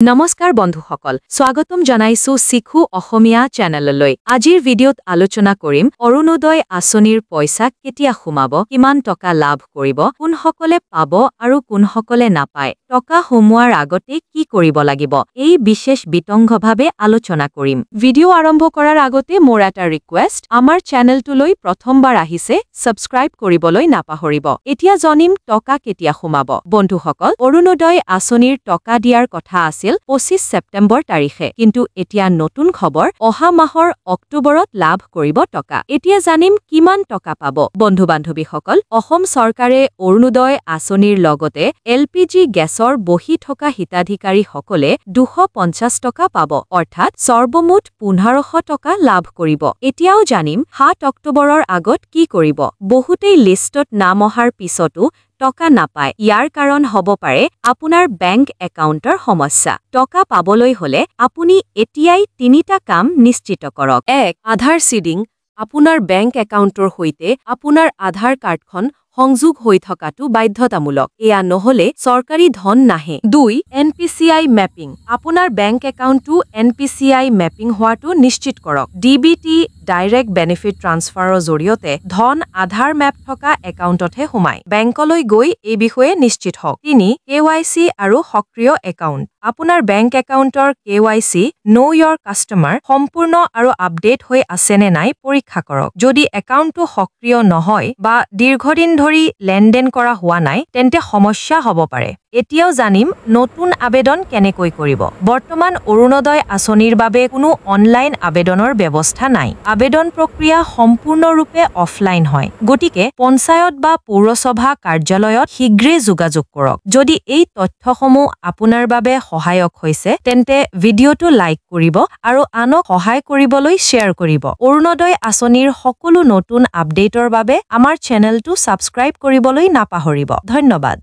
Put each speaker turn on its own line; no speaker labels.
নমস্কাৰ বন্ধুসকল স্বাগতম জনাইছো শিখু অসমীয়া চেনেললৈ আজিৰ ভিডিঅ'ত আলোচনা কৰিম অৰুণোদয় আঁচনিৰ পইচা কেতিয়া সোমাব কিমান টকা লাভ কৰিব কোনসকলে পাব আৰু কোনসকলে নাপায় টকা সোমোৱাৰ আগতে কি কৰিব লাগিব এই বিশেষ বিতংভাৱে আলোচনা কৰিম ভিডিঅ' আৰম্ভ কৰাৰ আগতে মোৰ এটা ৰিকুৱেষ্ট আমাৰ চেনেলটোলৈ প্ৰথমবাৰ আহিছে সাবস্ক্ৰাইব কৰিবলৈ নাপাহৰিব এতিয়া জানিম টকা কেতিয়া সোমাব বন্ধুসকল অৰুণোদয় আঁচনিৰ টকা দিয়াৰ কথা আছে 25 সেপ্টেম্বৰ তাৰিখে কিন্তু এতিয়া নতুন খবৰ অহা মাহৰ অক্টোবৰত লাভ কৰিব টকা এতিয়া জানিম কিমান টকা পাব বন্ধু বান্ধৱীসকল অসম চৰকাৰে অৰুণোদয় আঁচনিৰ লগতে এলপিজি গেছৰ বহি থকা হিতাধিকাৰী সকলে 250 টকা পাব অৰ্থাৎ সৰ্বমুঠ 1500 টকা লাভ কৰিব এতিয়াও জানিম 7 অক্টোবৰৰ আগত কি কৰিব বহুতেই লিষ্টত নাম অহাৰ পিছতো টকা নাপায় ইয়াৰ কাৰণ হ'ব পাৰে আপোনাৰ বেংক একাউণ্টৰ সমস্যা টকা পাবলৈ হলে আপুনি এতিয়াই তিনিটা কাম নিশ্চিত কৰক 1 আধাৰ সিডিং আপোনাৰ বেংক একাউণ্টৰ সৈতে আপোনাৰ আধাৰ কাৰ্ডখন সংযোগ হৈ থকাটো বাধ্যতামূলক এয়া নহলে চৰকাৰী ধন নাহে 2 এনপিচিআই মেপিং আপোনাৰ বেংক একাউণ্টটো এনপিচিআই মেপিং হোৱাটো নিশ্চিত কৰক ডিবিটি ডাইৰেক্ট বেনিফিট ট্ৰান্সফাৰৰ জৰিয়তে ধন আধাৰ মেপ থকা একাউণ্টতহে সোমায় বেংকলৈ গৈ এই বিষয়ে নিশ্চিত হওক 3 কেৱাইচি আৰু সক্ৰিয় একাউণ্ট আপোনাৰ বেংক একাউণ্টৰ কেৱাইচি নো ইয়ৰ কাষ্টমাৰ সম্পূৰ্ণ আৰু আপডেট হৈ আছে নে নাই পৰীক্ষা কৰক যদি একাউণ্টটো সক্ৰিয় নহয় বা দীৰ্ঘদিন ধৰি লেনদেন কৰা হোৱা নাই তেন্তে সমস্যা হ'ব পাৰে এতিয়াও জানিম নতুন আবেদন কেনেকৈ কৰিব বৰ্তমান অৰুণোদয় আঁচনিৰ বাবে কোনো অনলাইন আবেদনৰ ব্যৱস্থা নাই আবেদন প্ৰক্ৰিয়া সম্পূৰ্ণৰূপে অফলাইন হয় গতিকে পঞ্চায়ত বা পৌৰসভা কাৰ্যালয়ত শীঘ্ৰে যোগাযোগ কৰক যদি এই তথ্যসমূহ আপোনাৰ বাবে সহায়ক হৈছে তেন্তে ভিডিঅ'টো লাইক কৰিব আৰু আনক সহায় কৰিবলৈ শ্বেয়াৰ কৰিব অৰুণোদয় আঁচনিৰ সকলো নতুন আপডেটৰ বাবে আমাৰ চেনেলটো সাবস্ক্ৰাইব কৰিবলৈ নাপাহৰিব ধন্যবাদ